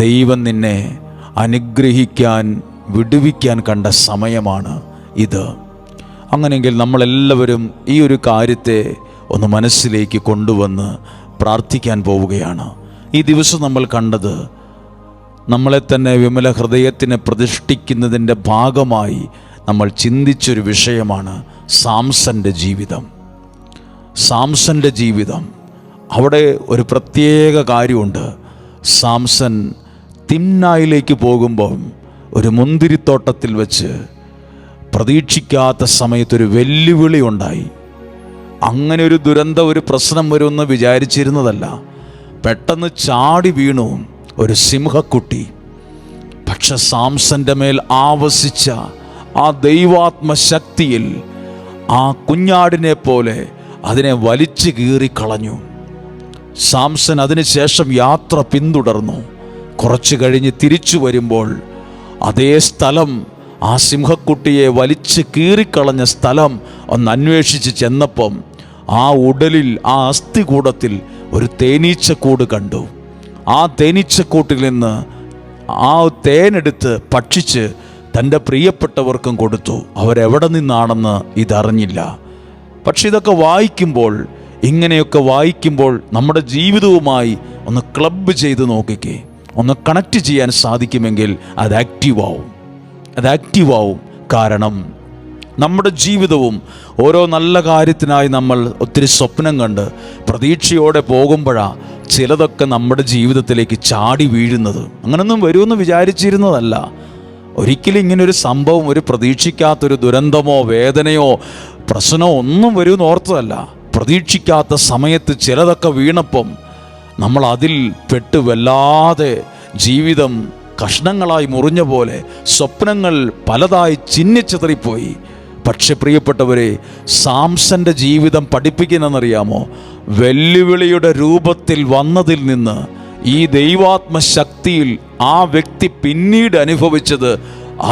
ദൈവം നിന്നെ അനുഗ്രഹിക്കാൻ, വിടുവിക്കാൻ കണ്ട സമയമാണ് ഇത്. അങ്ങനെയെങ്കിൽ നമ്മളെല്ലാവരും ഈ ഒരു കാര്യത്തെ ഒന്ന് മനസ്സിലേക്ക് കൊണ്ടുവന്ന് പ്രാർത്ഥിക്കാൻ പോവുകയാണ്. ഈ ദിവസം നമ്മൾ കണ്ടത് നമ്മളെ തന്നെ വിമല ഹൃദയത്തിനെ പ്രതിഷ്ഠിക്കുന്നതിൻ്റെ ഭാഗമായി നമ്മൾ ചിന്തിച്ചൊരു വിഷയമാണ് സാംസന്റെ ജീവിതം. സാംസന്റെ ജീവിതം, അവിടെ ഒരു പ്രത്യേക കാര്യമുണ്ട്. സാംസൺ തിമ്നായിലേക്ക് പോകുമ്പോൾ ഒരു മുന്തിരിത്തോട്ടത്തിൽ വെച്ച് പ്രതീക്ഷിക്കാത്ത സമയത്തൊരു വെല്ലുവിളി ഉണ്ടായി. അങ്ങനെ ഒരു ദുരന്തം, ഒരു പ്രശ്നം വരുമെന്ന് വിചാരിച്ചിരുന്നതല്ല. പെട്ടെന്ന് ചാടി വീണു ഒരു സിംഹക്കുട്ടി. പക്ഷെ സാംസന്റെ മേൽ ആവസിച്ച ആ ദൈവാത്മശക്തിയിൽ ആ കുഞ്ഞാടിനെ പോലെ അതിനെ വലിച്ചു കീറിക്കളഞ്ഞു. സാംസൺ അതിനുശേഷം യാത്ര പിന്തുടർന്നു. കുറച്ചു കഴിഞ്ഞ് തിരിച്ചു വരുമ്പോൾ അതേ സ്ഥലം, ആ സിംഹക്കുട്ടിയെ വലിച്ചു കീറിക്കളഞ്ഞ സ്ഥലം ഒന്ന് അന്വേഷിച്ച് ചെന്നപ്പം ആ ഉടലിൽ, ആ അസ്ഥികൂടത്തിൽ ഒരു തേനീച്ചക്കൂട് കണ്ടു. ആ തേനീച്ചക്കൂട്ടിൽ നിന്ന് ആ തേനെടുത്ത് ഭക്ഷിച്ച് തൻ്റെ പ്രിയപ്പെട്ടവർക്കും കൊടുത്തു. അവരെവിടെ നിന്നാണെന്ന് ഇതറിഞ്ഞില്ല. പക്ഷെ ഇതൊക്കെ വായിക്കുമ്പോൾ, ഇങ്ങനെയൊക്കെ വായിക്കുമ്പോൾ നമ്മുടെ ജീവിതവുമായി ഒന്ന് ക്ലബ് ചെയ്ത് നോക്കിക്കേ, ഒന്ന് കണക്റ്റ് ചെയ്യാൻ സാധിക്കുമെങ്കിൽ അത് ആക്റ്റീവാവും. കാരണം നമ്മുടെ ജീവിതവും ഓരോ നല്ല കാര്യത്തിനായി നമ്മൾ ഒത്തിരി സ്വപ്നം കണ്ട് പ്രതീക്ഷയോടെ പോകുമ്പോഴാണ് ചിലതൊക്കെ നമ്മുടെ ജീവിതത്തിലേക്ക് ചാടി വീഴുന്നത്. അങ്ങനൊന്നും വരുമെന്ന് വിചാരിച്ചിരുന്നതല്ല. ഒരിക്കലും ഇങ്ങനൊരു സംഭവം, ഒരു പ്രതീക്ഷിക്കാത്തൊരു ദുരന്തമോ വേദനയോ പ്രശ്നമോ ഒന്നും വരുമെന്ന് ഓർത്തതല്ല. പ്രതീക്ഷിക്കാത്ത സമയത്ത് ചിലതൊക്കെ വീണപ്പം നമ്മൾ അതിൽ പെട്ട് വല്ലാതെ ജീവിതം കഷ്ണങ്ങളായി മുറിഞ്ഞ പോലെ സ്വപ്നങ്ങൾ പലതായി ചിന്നിച്ചിതറിപ്പോയി. പക്ഷെ പ്രിയപ്പെട്ടവരെ, സാംസന്റെ ജീവിതം പഠിപ്പിക്കുന്നതെന്നറിയാമോ? വെല്ലുവിളിയുടെ രൂപത്തിൽ വന്നതിൽ നിന്ന് ഈ ദൈവാത്മശക്തിയിൽ ആ വ്യക്തി പിന്നീട്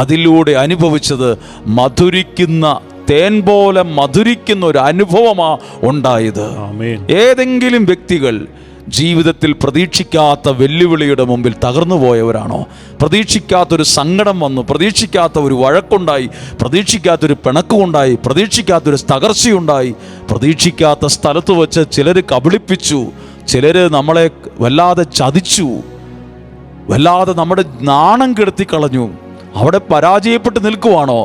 അതിലൂടെ അനുഭവിച്ചത് മധുരിക്കുന്ന, തേൻ പോലെ മധുരിക്കുന്ന ഒരു അനുഭവമാണ് ഉണ്ടായത്. ഏതെങ്കിലും വ്യക്തികൾ ജീവിതത്തിൽ പ്രതീക്ഷിക്കാത്ത വെല്ലുവിളിയുടെ മുമ്പിൽ തകർന്നു പോയവരാണോ? പ്രതീക്ഷിക്കാത്തൊരു സങ്കടം വന്നു, പ്രതീക്ഷിക്കാത്ത ഒരു വഴക്കുണ്ടായി, പ്രതീക്ഷിക്കാത്തൊരു പിണക്കമുണ്ടായി, പ്രതീക്ഷിക്കാത്തൊരു തകർച്ചയുണ്ടായി, പ്രതീക്ഷിക്കാത്ത സ്ഥലത്ത് വെച്ച് ചിലർ കബളിപ്പിച്ചു, ചിലർ നമ്മളെ വല്ലാതെ ചതിച്ചു, വല്ലാതെ നമ്മുടെ നാണം കെടുത്തിക്കളഞ്ഞു. അവിടെ പരാജയപ്പെട്ട് നിൽക്കുവാണോ?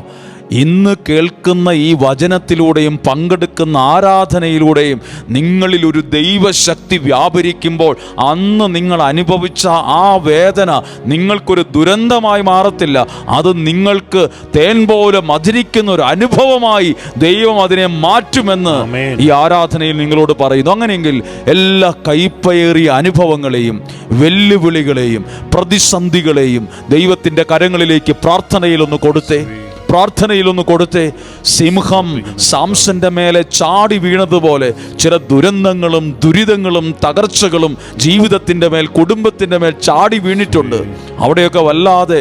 ഇന്ന് കേൾക്കുന്ന ഈ വചനത്തിലൂടെയും പങ്കെടുക്കുന്ന ആരാധനയിലൂടെയും നിങ്ങളിൽ ഒരു ദൈവശക്തി വ്യാപരിക്കുമ്പോൾ അന്ന് നിങ്ങൾ അനുഭവിച്ച ആ വേദന നിങ്ങൾക്കൊരു ദുരന്തമായി മാറത്തില്ല. അത് നിങ്ങൾക്ക് തേൻ പോലെ മധുരിക്കുന്ന ഒരു അനുഭവമായി ദൈവം അതിനെ മാറ്റുമെന്ന് ഈ ആരാധനയിൽ നിങ്ങളോട് പറയുന്നു. അങ്ങനെയെങ്കിൽ എല്ലാ കൈപ്പയേറിയ അനുഭവങ്ങളെയും വെല്ലുവിളികളെയും പ്രതിസന്ധികളെയും ദൈവത്തിൻ്റെ കരങ്ങളിലേക്ക് പ്രാർത്ഥനയിലൊന്ന് കൊടുത്തേ. സിംഹം സാംസന്റെ മേലെ ചാടി വീണതുപോലെ ചില ദുരന്തങ്ങളും ദുരിതങ്ങളും തകർച്ചകളും ജീവിതത്തിൻ്റെ മേൽ, കുടുംബത്തിൻ്റെ മേൽ ചാടി വീണിട്ടുണ്ട്. അവിടെയൊക്കെ വല്ലാതെ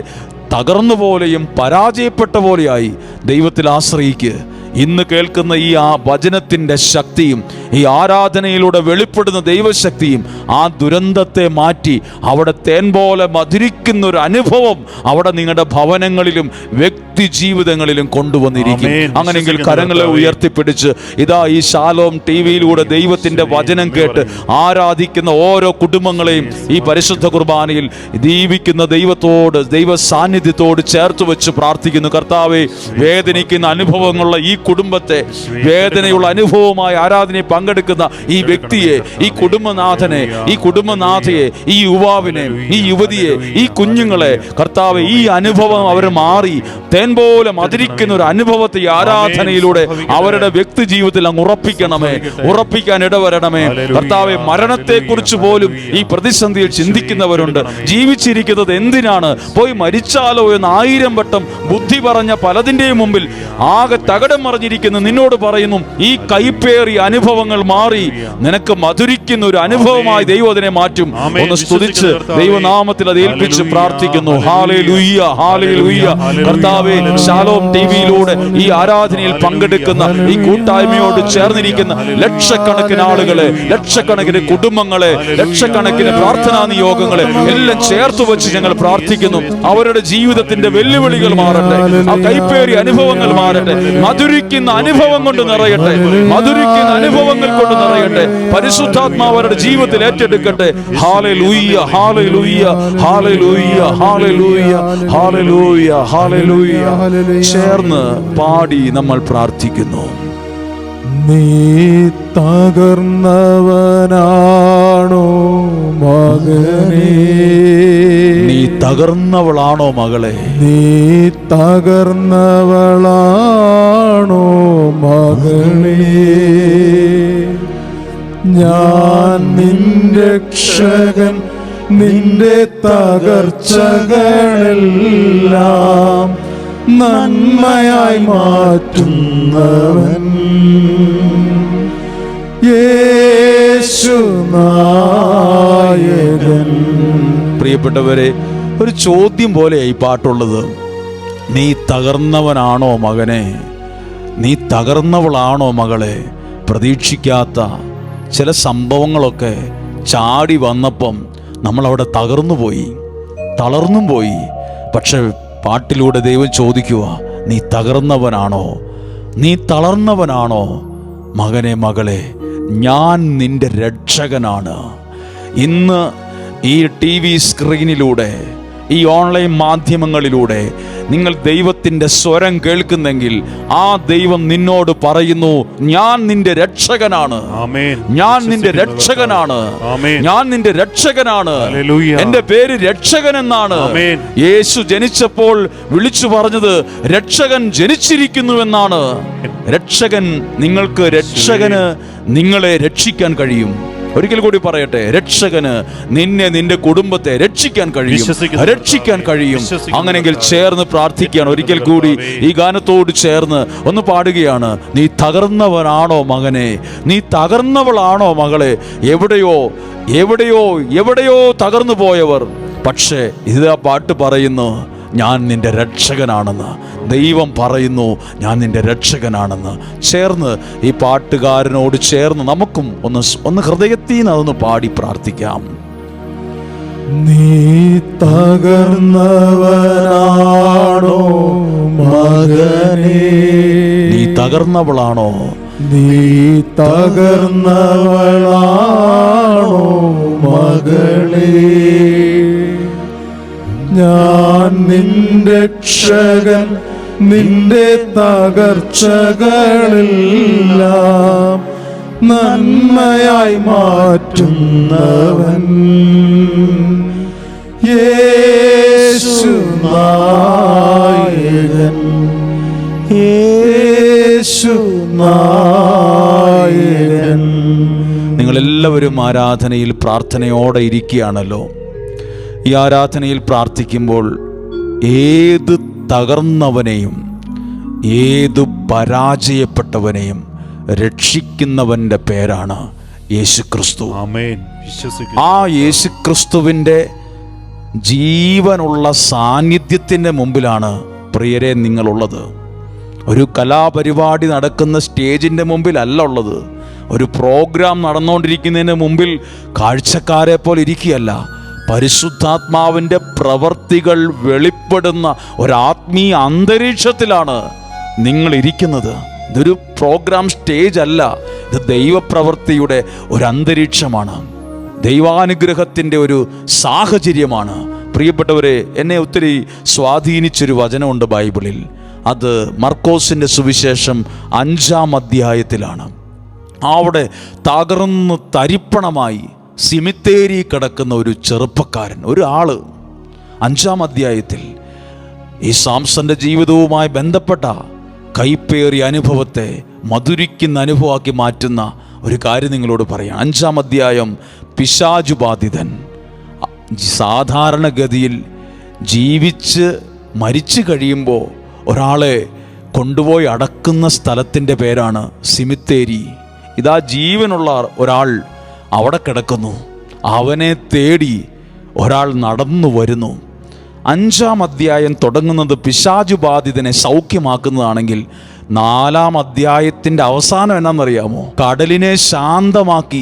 തകർന്നു പോലെയും പരാജയപ്പെട്ട പോലെയായി. ദൈവത്തിൽ ആശ്രയിക്കുക. ഇന്ന് കേൾക്കുന്ന ഈ വചനത്തിൻ്റെ ശക്തിയും ഈ ആരാധനയിലൂടെ വെളിപ്പെടുന്ന ദൈവശക്തിയും ആ ദുരന്തത്തെ മാറ്റി അവിടെ തേൻ പോലെ മധുരിക്കുന്ന ഒരു അനുഭവം അവിടെ നിങ്ങളുടെ ഭവനങ്ങളിലും വ്യക്തി ജീവിതങ്ങളിലും കൊണ്ടുവന്നിരിക്കും. അങ്ങനെയെങ്കിൽ കരങ്ങളെ ഉയർത്തിപ്പിടിച്ച് ഇതാ ഈ ശാലോം ടിവിയിലൂടെ ദൈവത്തിൻ്റെ വചനം കേട്ട് ആരാധിക്കുന്ന ഓരോ കുടുംബങ്ങളെയും ഈ പരിശുദ്ധ കുർബാനയിൽ ജീവിക്കുന്ന ദൈവത്തോട്, ദൈവ സാന്നിധ്യത്തോട് ചേർത്ത് വെച്ച് പ്രാർത്ഥിക്കുന്നു. കർത്താവേ, വേദനിക്കുന്ന അനുഭവങ്ങളുള്ള ഈ കുടുംബത്തെ, വേദനയുള്ള അനുഭവമായ ആരാധനയെ പങ്കെടുക്കുന്ന ഈ വ്യക്തിയെ, ഈ കുടുംബനാഥനെ, ഈ കുടുംബനാഥയെ, ഈ യുവാവിനെ, ഈ യുവതിയെ, ഈ കുഞ്ഞുങ്ങളെ, കർത്താവേ, ഈ അനുഭവം അവർ മാറി തേൻ പോലെ മധുരിക്കുന്ന ഒരു അനുഭവത്തെ ഈ ആരാധനയിലൂടെ അവരുടെ വ്യക്തി ജീവിതത്തിൽ അങ്ങ് ഉറപ്പിക്കാൻ ഇടവരണമേ. കർത്താവെ, മരണത്തെക്കുറിച്ച് പോലും ഈ പ്രതിസന്ധിയിൽ ചിന്തിക്കുന്നവരുണ്ട്. ജീവിച്ചിരിക്കുന്നത് എന്തിനാണ്, പോയി മരിച്ചാലോ എന്ന് 1000 വട്ടം ബുദ്ധി പറഞ്ഞ പലതിൻ്റെയും മുമ്പിൽ ആകെ തകടം മറിഞ്ഞിരിക്കുന്ന നിന്നോട് പറയുന്നു, ഈ കൈപ്പേറിയ അനുഭവങ്ങൾ മാറി നിനക്ക് മധുരിക്കുന്ന ഒരു അനുഭവമായി ദൈവം അതിനെ മാറ്റും. ഒന്ന് സ്തുതിച്ച് ദൈവനാമത്തിൽ അത് ഏൽപ്പിച്ച് പ്രാർത്ഥിക്കുന്നു. Hallelujah, hallelujah. കർത്താവേ, ശാലോം ടിവിയിലൂടെ ഈ ആരാധനയിൽ പങ്കെടുക്കുന്ന ഈ കൂട്ടായ്മയോട് ചേർന്നിരിക്കുന്ന ലക്ഷക്കണക്കിന് ആളുകളെ, ലക്ഷക്കണക്കിന് കുടുംബങ്ങളെ, ലക്ഷക്കണക്കിന് പ്രാർത്ഥനാ നിയോഗങ്ങളെ എല്ലാം ചേർത്ത് വെച്ച് ഞങ്ങൾ പ്രാർത്ഥിക്കുന്നു. അവരുടെ ജീവിതത്തിന്റെ വെല്ലുവിളികൾ മാറട്ടെ, ആ കൈപ്പേറിയ അനുഭവങ്ങൾ മാറട്ടെ, മധുരിക്കുന്ന അനുഭവം കൊണ്ട് നിറയട്ടെ, മധുരിക്കുന്ന അനുഭവങ്ങൾ കൊണ്ട് നിറയട്ടെ. പരിശുദ്ധാത്മാവ് അവരുടെ ജീവിതത്തിൽ ഏറ്റെടുക്കട്ടെ. Hallelujah, hallelujah, hallelujah, hallelujah, hallelujah, hallelujah. ചേർന്ന് പാടി നമ്മൾ പ്രാർത്ഥിക്കുന്നു. നീ തകർന്നവനാണോ മകനേ? നീ തകർന്നവളാണോ മകളെ? നീ തകർന്നവളാണോ മകളേ? ഞാൻ നിന്റെ രക്ഷകൻ, നിന്റെ തകർച്ചകളെല്ലാം നന്മയായി മാറ്റുന്നവൻ യേശുനായകൻ. പ്രിയപ്പെട്ടവരെ, ഒരു ചോദ്യം പോലെയായി പാട്ടുള്ളത്. നീ തകർന്നവനാണോ മകനെ? നീ തകർന്നവളാണോ മകളെ? പ്രതീക്ഷിക്കാത്ത ചില സംഭവങ്ങളൊക്കെ ചാടി വന്നപ്പം നമ്മളവിടെ തകർന്നുപോയി, തളർന്നും പോയി. പക്ഷെ പാട്ടിലൂടെ ദൈവം ചോദിക്കുക, നീ തകർന്നവനാണോ? നീ തളർന്നവനാണോ? മകനെ, മകളെ, ഞാൻ നിന്റെ രക്ഷകനാണ്. ഇന്ന് ഈ TV സ്ക്രീനിലൂടെ, ഈ ഓൺലൈൻ മാധ്യമങ്ങളിലൂടെ നിങ്ങൾ ദൈവത്തിൻ്റെ സ്വരം കേൾക്കുന്നെങ്കിൽ ആ ദൈവം നിന്നോട് പറയുന്നു, ഞാൻ നിന്റെ രക്ഷകനാണ്, ഞാൻ നിന്റെ രക്ഷകനാണ്, ഞാൻ നിന്റെ രക്ഷകനാണ്. എന്റെ പേര് രക്ഷകൻ എന്നാണ്. യേശു ജനിച്ചപ്പോൾ വിളിച്ചു പറഞ്ഞത് രക്ഷകൻ ജനിച്ചിരിക്കുന്നുവെന്നാണ്. രക്ഷകൻ, നിങ്ങൾക്ക് രക്ഷകന് നിങ്ങളെ രക്ഷിക്കാൻ കഴിയും. ഒരിക്കൽ കൂടി പറയട്ടെ, രക്ഷകന് നിന്നെ, നിന്റെ കുടുംബത്തെ രക്ഷിക്കാൻ കഴിയും, രക്ഷിക്കാൻ കഴിയും. അങ്ങനെങ്കിൽ ചേർന്ന് പ്രാർത്ഥിക്കുകയാണ്. ഒരിക്കൽ കൂടി ഈ ഗാനത്തോട് ചേർന്ന് ഒന്ന് പാടുകയാണ്. നീ തകർന്നവനാണോ മകനെ? നീ തകർന്നവളാണോ മകളെ? എവിടെയോ എവിടെയോ എവിടെയോ തകർന്നു പോയവർ, പക്ഷേ ഇതാ പാട്ട് പറയുന്നു, ഞാൻ നിന്റെ രക്ഷകനാണെന്ന്. ദൈവം പറയുന്നു, ഞാൻ നിന്റെ രക്ഷകനാണെന്ന്. ചേർന്ന് ഈ പാട്ടുകാരനോട് ചേർന്ന് നമുക്കും ഒന്ന് ഹൃദയത്തിൽ നിന്ന് അതൊന്ന് പാടി പ്രാർത്ഥിക്കാം. നീ തകർന്നവനാണോ മകനേ? നീ തകർന്നവളാണോ? നീ തകർന്നവളാണോ മകളേ? ഞാൻ നിന്റെ രക്ഷകൻ, നിന്റെ തകർച്ചകളെല്ലാം നന്മയായി മാറ്റുന്നവൻ യേശുനായകൻ, യേശുനായകൻ. നിങ്ങളെല്ലാവരും ആരാധനയിൽ പ്രാർത്ഥനയോടെ ഇരിക്കുകയാണല്ലോ. ഈ ആരാധനയിൽ പ്രാർത്ഥിക്കുമ്പോൾ ഏത് തകർന്നവനെയും, ഏത് പരാജയപ്പെട്ടവനെയും രക്ഷിക്കുന്നവൻ്റെ പേരാണ് യേശുക്രിസ്തു. ആ യേശുക്രിസ്തുവിൻ്റെ ജീവനുള്ള സാന്നിധ്യത്തിൻ്റെ മുമ്പിലാണ് പ്രിയരെ നിങ്ങളുള്ളത്. ഒരു കലാപരിപാടി നടക്കുന്ന സ്റ്റേജിൻ്റെ മുമ്പിലല്ല ഉള്ളത്. ഒരു പ്രോഗ്രാം നടന്നുകൊണ്ടിരിക്കുന്നതിന് മുമ്പിൽ കാഴ്ചക്കാരെ പോലെ ഇരിക്കുകയല്ല. പരിശുദ്ധാത്മാവിൻ്റെ പ്രവർത്തികൾ വെളിപ്പെടുന്ന ഒരാത്മീയ അന്തരീക്ഷത്തിലാണ് നിങ്ങൾ ഇരിക്കുന്നത്. ഇതൊരു പ്രോഗ്രാം സ്റ്റേജ് അല്ല, ഇത് ദൈവപ്രവൃത്തിയുടെ ഒരു അന്തരീക്ഷമാണ്, ദൈവാനുഗ്രഹത്തിൻ്റെ ഒരു സാഹചര്യമാണ്. പ്രിയപ്പെട്ടവരെ, എന്നെ ഒത്തിരി സ്വാധീനിച്ചൊരു വചനമുണ്ട് ബൈബിളിൽ. അത് മർക്കോസിൻ്റെ സുവിശേഷം 5-ാം അധ്യായത്തിലാണ്. അവിടെ തകർന്ന് തരിപ്പണമായി സിമിത്തേരി കിടക്കുന്ന ഒരു ചെറുപ്പക്കാരൻ, ഒരു ആള്, 5-ാം അധ്യായത്തിൽ ഈ സാംസന്റെ ജീവിതവുമായി ബന്ധപ്പെട്ട കൈപ്പേറിയ അനുഭവത്തെ മധുരിക്കുന്ന അനുഭവമാക്കി മാറ്റുന്ന ഒരു കാര്യം നിങ്ങളോട് പറയാം. 5-ാം അധ്യായം, പിശാചു ബാധിതൻ. സാധാരണഗതിയിൽ ജീവിച്ച് മരിച്ചു കഴിയുമ്പോൾ ഒരാളെ കൊണ്ടുപോയി അടക്കുന്ന സ്ഥലത്തിൻ്റെ പേരാണ് സിമിത്തേരി. ഇതാ ജീവനുള്ള ഒരാൾ അവിടെ കിടക്കുന്നു. അവനെ തേടി ഒരാൾ നടന്നു വരുന്നു. 5-ാം അധ്യായം തുടങ്ങുന്നത് പിശാചു ബാധിതനെ സൗഖ്യമാക്കുന്നതാണെങ്കിൽ 4-ാം അധ്യായത്തിൻ്റെ അവസാനം എന്നാണെന്നറിയാമോ? കടലിനെ ശാന്തമാക്കി